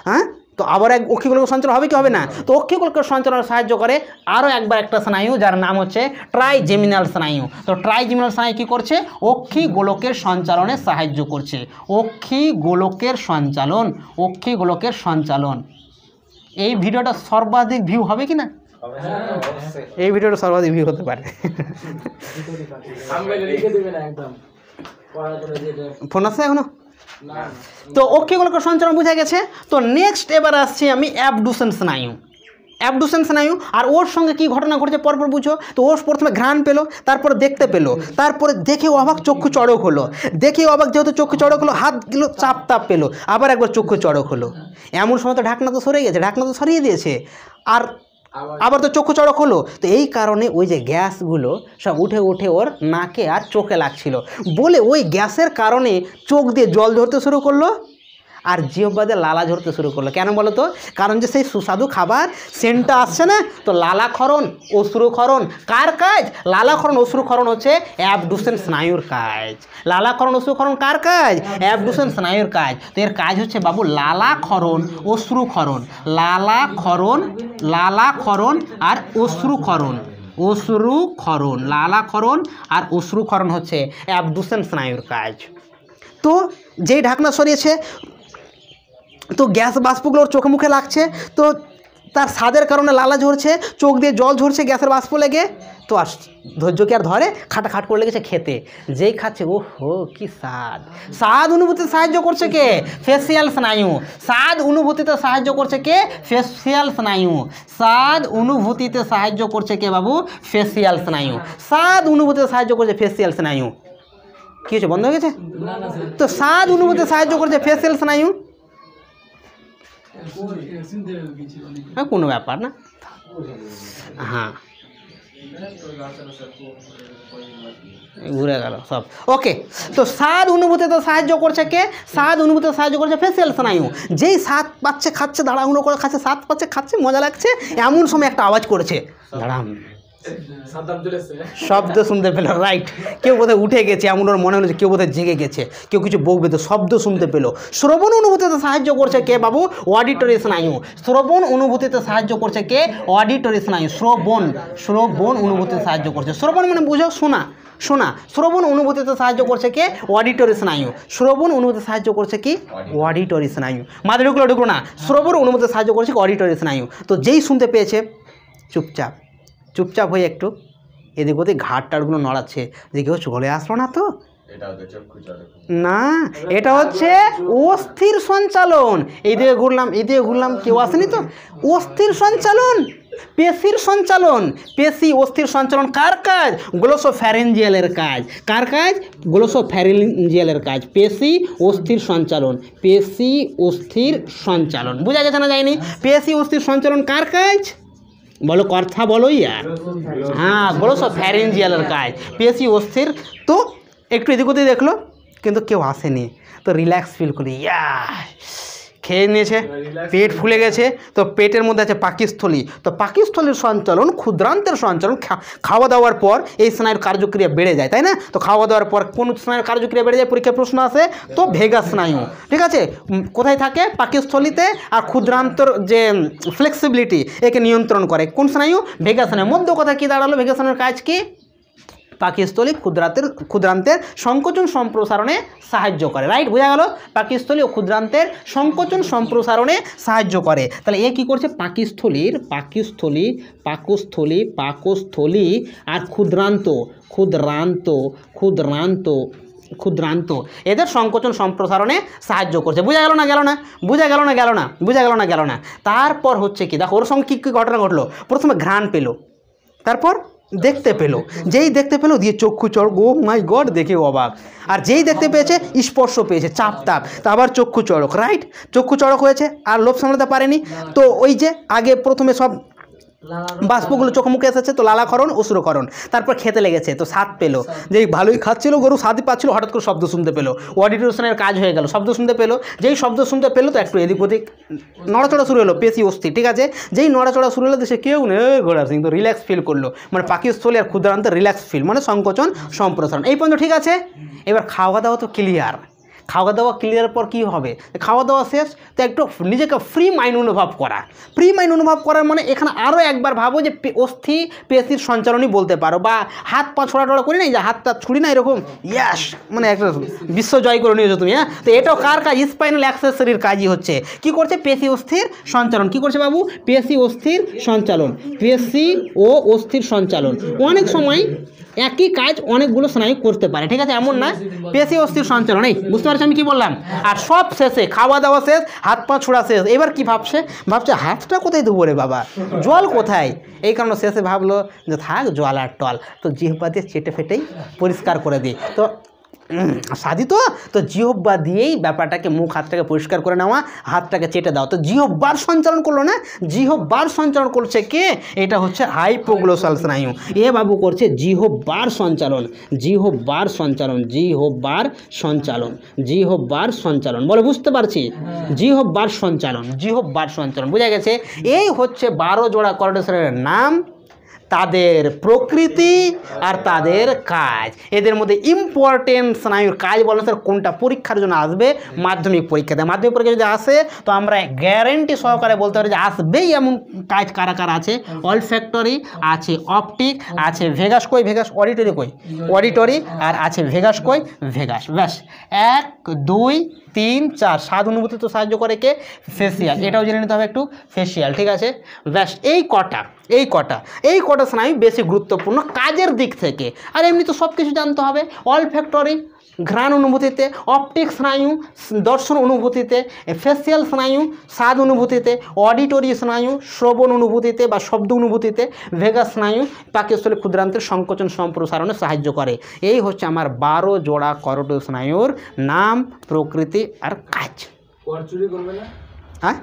হ্যাঁ, তো আবার এক অক্ষিগোলকের সঞ্চালন হবে কি হবে না? তো অক্ষিগোলকের সঞ্চালনে সাহায্য করে আরও একবার একটা স্নায়ু যার নাম হচ্ছে ট্রাইজেমিনাল স্নায়ু। তো ট্রাইজেমিনাল স্নায়ু কী করছে? অক্ষিগোলকের সঞ্চালনে সাহায্য করছে, অক্ষিগোলকের সঞ্চালন, অক্ষিগোলকের সঞ্চালন। এই ভিডিওটা সর্বাধিক ভিউ হবে কি না? এই ভিডিওটা সর্বাধিক ভিউ হতে পারে। ফোন আসছে এখনো? তো অক্ষিগোলকের সঞ্চালন বোঝা গেছে। তো নেক্সট এবার আসছি আমি অ্যাবডুসেন স্নায়ু। অ্যাবডুসেন স্নায়ু, আর ওর সঙ্গে কি ঘটনা ঘটেছে পরপর বুঝো। তো ওর প্রথমে ঘ্রাণ পেলো, তারপরে দেখতে পেলো, তারপরে দেখে অবাক চক্ষু চড়ক হলো, দেখে অবাক যেহেতু চক্ষু চড়ক হলো, হাত গেলো চাপ তাপ পেলো, আবার একবার চক্ষু চড়ক হলো। এমন সময় তো ঢাকনা তো সরে গেছে, ঢাকনা তো সরিয়ে দিয়েছে, আর আবার তো চক্ষু চড়ক হলো। তো এই কারণে ওই যে গ্যাসগুলো সব উঠে উঠে ওর নাকে আর চোখে লাগছিল বলে ওই গ্যাসের কারণে চোখ দিয়ে জল ঝরতে শুরু করলো আর জিহ্বাতে লালা ঝরতে শুরু করলো। কেন বলো তো? কারণ যে সেই সুস্বাদু খাবার সেন্টটা আসছে না, তো লালাক্ষরণ অশ্রুক্ষরণ কার কাজ? লালাক্ষরণ অশ্রুক্ষরণ হচ্ছে অ্যাবডুসেন স্নায়ুর কাজ। লালাক্ষরণ অশ্রুক্ষরণ কার কাজ? অ্যাবডুসেন স্নায়ুর কাজ। তো এর কাজ হচ্ছে বাবু লালাক্ষরণ অশ্রুক্ষরণ, লালাক্ষরণ, লালাক্ষরণ আর অশ্রুক্ষরণ, অশ্রুক্ষরণ, লালাক্ষরণ আর অশ্রুক্ষরণ হচ্ছে অ্যাবডুসেন স্নায়ুর কাজ। তো যেই ঢাকনা সরিয়েছে তো গ্যাস বাষ্পগুলোর চোখে মুখে লাগছে, তো তার স্বাদের কারণে লালা ঝরছে, চোখ দিয়ে জল ঝরছে গ্যাসের বাষ্প লেগে। তো আর ধৈর্য কি আর ধরে, খাটাখাট করে লেগেছে খেতে। যেই খাচ্ছে ও হো কি স্বাদ। স্বাদ অনুভূতিতে সাহায্য করছে কে? ফেসিয়াল স্নায়ু। স্বাদ অনুভূতিতে সাহায্য করছে কে? ফেসিয়াল স্নায়ু। স্বাদ অনুভূতিতে সাহায্য করছে কে বাবু? ফেসিয়াল স্নায়ু। স্বাদ অনুভূতিতে সাহায্য করছে ফেসিয়াল স্নায়ু। কী হচ্ছে, বন্ধ হয়ে গেছে? তো স্বাদ অনুভূতিতে সাহায্য করছে ফেসিয়াল স্নায়ু। হ্যাঁ কোনো ব্যাপার না, হ্যাঁ ঘুরে গেল সব ওকে। তো স্বাদ অনুভূতিতে সাহায্য করছে কে? স্বাদ অনুভূতিতে সাহায্য করছে ফেসিয়াল স্নায়ু। যেই স্বাদ পাচ্ছে খাচ্ছে, দাঁড়াহুড়ো করে খাচ্ছে, স্বাদ পাচ্ছে খাচ্ছে, মজা লাগছে, এমন সময় একটা আওয়াজ করেছে, দাঁড়াম, শব্দ শুনতে পেল, রাইট, কেউ বোধহয় উঠে গেছে, এমন ওর মনে হলো কেউ বোধহয় জেগে গেছে, কেউ কিছু বকবে, তো শব্দ শুনতে পেল। শ্রবণ অনুভূতিতে সাহায্য করছে কে বাবু? অডিটরি স্নায়ু। শ্রবণ অনুভূতিতে সাহায্য করছে কে? অডিটরি স্নায়ু। শ্রবণ, শ্রবণ অনুভূতিতে সাহায্য করছে। শ্রবণ মানে বুঝো শোনা, শোনা। শ্রবণ অনুভূতিতে সাহায্য করছে কে? অডিটরি স্নায়ু। শ্রবণ অনুভূতিতে সাহায্য করছে কি? অডিটরি স্নায়ু। মাঝে ঢুকলো ঢুকলো না, শ্রবণ অনুভূতিতে সাহায্য করছে অডিটরি স্নায়ু। তো যেই শুনতে পেয়েছে চুপচাপ, চুপচাপ হয়ে একটু এদিক ওদিক ঘাট টাটগুলো নড়াচ্ছে যে কেউ চলে আসলো না তো, না এটা হচ্ছে অস্থির সঞ্চালন। এইদিকে ঘুরলাম, এইদিকে ঘুরলাম, কেউ আসেনি তো, অস্থির সঞ্চালন, পেশির সঞ্চালন। পেশি অস্থির সঞ্চালন কার কাজ? গ্লোসোফ্যারেঞ্জিয়ালের কাজ। কার কাজ? গ্লোসোফ্যারেঞ্জিয়ালের কাজ। পেশি অস্থির সঞ্চালন, পেশি অস্থির সঞ্চালন। বোঝা গেছে না যায়নি? পেশি অস্থির সঞ্চালন কার কাজ? বলো কথা বলো ইয়ার। হ্যাঁ গ্লোসোফ্যারেঞ্জিয়ালের কাজ, পেশি অস্থির। তো একটু এদিক ওদিক দেখলো কিন্তু কেউ আসেনি, তো রিল্যাক্স ফিল করি, ইয়া খেয়ে নিয়েছে, পেট ফুলে গেছে, তো পেটের মধ্যে আছে পাকস্থলী। তো পাকস্থলীর সঞ্চালন, ক্ষুদ্রান্তের সঞ্চালন, খাওয়া দাওয়ার পর এই স্নায়ুর কার্যক্রিয়া বেড়ে যায়, তাই না? তো খাওয়া দাওয়ার পর কোন স্নায়ুর কার্যক্রিয়া বেড়ে যায়? পরীক্ষায় প্রশ্ন আসে, তো ভেগাস স্নায়ু। ঠিক আছে, কোথায় থাকে? পাকস্থলীতে। আর ক্ষুদ্রান্তর যে ফ্লেক্সিবিলিটি একে নিয়ন্ত্রণ করে কোন স্নায়ু? ভেগাস স্নায়ু। মধ্য কথা কি দাঁড়ালো? ভেগাস স্নায়ুর কাজ কি? পাকস্থলী ক্ষুদ্রান্তের সংকোচন সম্প্রসারণে সাহায্য করে, রাইট, বোঝা গেল? পাকস্থলী ও ক্ষুদ্রান্তের সংকোচন সম্প্রসারণে সাহায্য করে। তাহলে এ কি করছে? পাকস্থলীর, পাকস্থলী, পাকস্থলী, পাকস্থলী আর ক্ষুদ্রান্ত, ক্ষুদ্রান্ত, ক্ষুদ্রান্ত, ক্ষুদ্রান্ত এদের সংকোচন সম্প্রসারণে সাহায্য করছে। বোঝা গেল না? গেল না? বোঝা গেল না? গেল না? বোঝা গেল না? গেল না? তারপর হচ্ছে কি, দেখো ওর সঙ্গে কী কী ঘটনা ঘটলো। প্রথমে ঘ্রাণ পেল, তারপর দেখতে পেলো, যেই দেখতে পেলো দিয়ে চক্ষু চড়ক, ও মাই গড, দেখে অবাক। আর যেই দেখতে পেয়েছে স্পর্শ পেয়েছে, চাপ তাপ, তা আবার চক্ষু চড়ক, রাইট, চক্ষু চড়ক হয়েছে আর লোভ সামলাতে পারেনি। তো ওই যে আগে প্রথমে সব বাষ্পগুলো চোখ মুখে এসেছে, তো লালাক্ষরণ অসুরক্ষরণ, তারপর খেতে লেগেছে, তো স্বাদ পেলো, যে ভালোই খাচ্ছিল গরু, স্বাদই পাচ্ছিল, হঠাৎ করে শব্দ শুনতে পেলো, অডিটোরিয়ানের কাজ হয়ে গেল, শব্দ শুনতে পেলো, যেই শব্দ শুনতে পেলো তো একটু এদিক ওদিক নড়াচড়া শুরু হলো, পেশি অস্থি, ঠিক আছে, যেই নড়াচড়া শুরু হলো সে কেউ নেই ঘোড়া সিং, তো রিল্যাক্স ফিল করলো, মানে পাকিস্থলী আর ক্ষুদ্রান্তে রিল্যাক্স ফিল, মানে সংকোচন সম্প্রসারণ। এই পর্যন্ত ঠিক আছে। এবার খাওয়া দাওয়া তো ক্লিয়ার, খাওয়া দাওয়া ক্লিয়ারের পর কী হবে, খাওয়া দাওয়া শেষ, তো একটু নিজেকে ফ্রি মাইন্ড অনুভব করা। ফ্রি মাইন্ড অনুভব করার মানে এখানে আরও একবার ভাবো যে অস্থি পেশির সঞ্চালনই বলতে পারো, বা হাত পা ছোড়াটোড়া করি না, যে হাতটা ছুড়ি না এরকম, ইয়াস, মানে একটা বিশ্ব জয় করে নিয়েছো তুমি, হ্যাঁ। তো এটাও কার কাজ, স্পাইনাল অ্যাক্সেসরির কাজই হচ্ছে, কি করছে, পেশি অস্থির সঞ্চালন। কি করছে বাবু, পেশি অস্থির সঞ্চালন, পেশি ও অস্থির সঞ্চালন। অনেক সময় একই কাজ অনেকগুলো স্নায়ু করতে পারে, ঠিক আছে, এমন না, পেশি অস্থির সঞ্চালন। এই বুঝতে পারছি আমি কি বললাম। আর সব শেষে খাওয়া দাওয়া শেষ, হাত পা ছোড়া শেষ, এবার কি ভাবছে, হাতটা কোথায় ধুবো রে বাবা, জল কোথায়, এই কারণে শেষে ভাবলো যে থাক জল আর টল, তো জিহ্বা দিয়ে চেটে ফেটেই পরিষ্কার করে দিই। তো সাদি তো জিহ্বা দিয়েই ব্যাপারটাকে, মুখ হাতটাকে পরিষ্কার করে নেওয়া, হাতটাকে চেটে দাও, তো জিহ্বার সঞ্চালন করলো না, জিহ্বার সঞ্চালন করছে কে, এটা হচ্ছে হাইপোগ্লোসাল স্নায়ু, এ বাবু করছে জিহ্বার সঞ্চালন, জিহ্বার সঞ্চালন, জিহ্বার সঞ্চালন, জিহ্বার সঞ্চালন, বলে বুঝতে পারছি, জিহ্বার সঞ্চালন, জিহ্বার সঞ্চালন, বোঝা গেছে। এই হচ্ছে 12 জোড়া কর্ডেশনের নাম, তাদের প্রকৃতি আর তাদের কাজ। এদের মধ্যে ইম্পর্টেন্ট স্নায়ুর কাজ বলেন স্যার কোনটা পরীক্ষার জন্য আসবে, মাধ্যমিক পরীক্ষাতে, মাধ্যমিক পরীক্ষা যদি আসে তো আমরা গ্যারেন্টি সহকারে বলতে পারি যে আসবেই। এমন কাজ কারা কারা আছে, অলফ্যাক্টরি আছে, অপটিক আছে, ভেগাস কই, ভেগাস অডিটরি কই, অডিটরি, আর আছে ভেগাস কই, ভেগাস, ব্যাস 1 2 3 4 স্বাদ অনুভূতিতে সাহায্য করে কে, ফেসিয়াল, এটাও জেনে নিতে হবে একটু, ফেসিয়াল, ঠিক আছে, ব্যাস এই কটা স্নায়ু বেশি গুরুত্বপূর্ণ কাজের দিক থেকে। আর এমনি তো সব কিছু জানতে হবে, অলফ্যাক্টরি ঘ্রাণ অনুভূতিতে, অপটিক স্নায়ু দর্শন অনুভূতিতে, ফেসিয়াল স্নায়ু স্বাদ অনুভূতিতে, অডিটরি স্নায়ু শ্রবণ অনুভূতিতে বা শব্দ অনুভূতিতে, ভেগাস স্নায়ু পাকস্থলী ক্ষুদ্রান্তের সংকোচন সম্প্রসারণে সাহায্য করে। এই হচ্ছে আমার 12 জোড়া করোটিড স্নায়ুর নাম, প্রকৃতি আর কাজ। হ্যাঁ,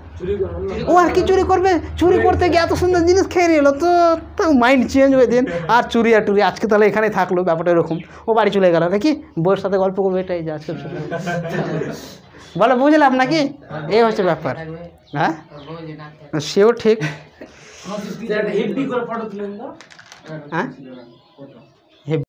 ও আর কি চুরি করবে, চুরি করতে গিয়ে এত সুন্দর জিনিস খেয়ে নিল, তো মাইন্ড চেঞ্জ হয়ে দিন, আর চুরি আর টুরি আজকে তাহলে এখানেই থাকলো, ব্যাপারটা এরকম, ও বাড়ি চলে গেল নাকি, বউয়ের সাথে গল্প করবো, এটাই যা আজকে বলো, বুঝলাম নাকি, এই হচ্ছে ব্যাপার। হ্যাঁ, সেও ঠিক। হ্যাঁ।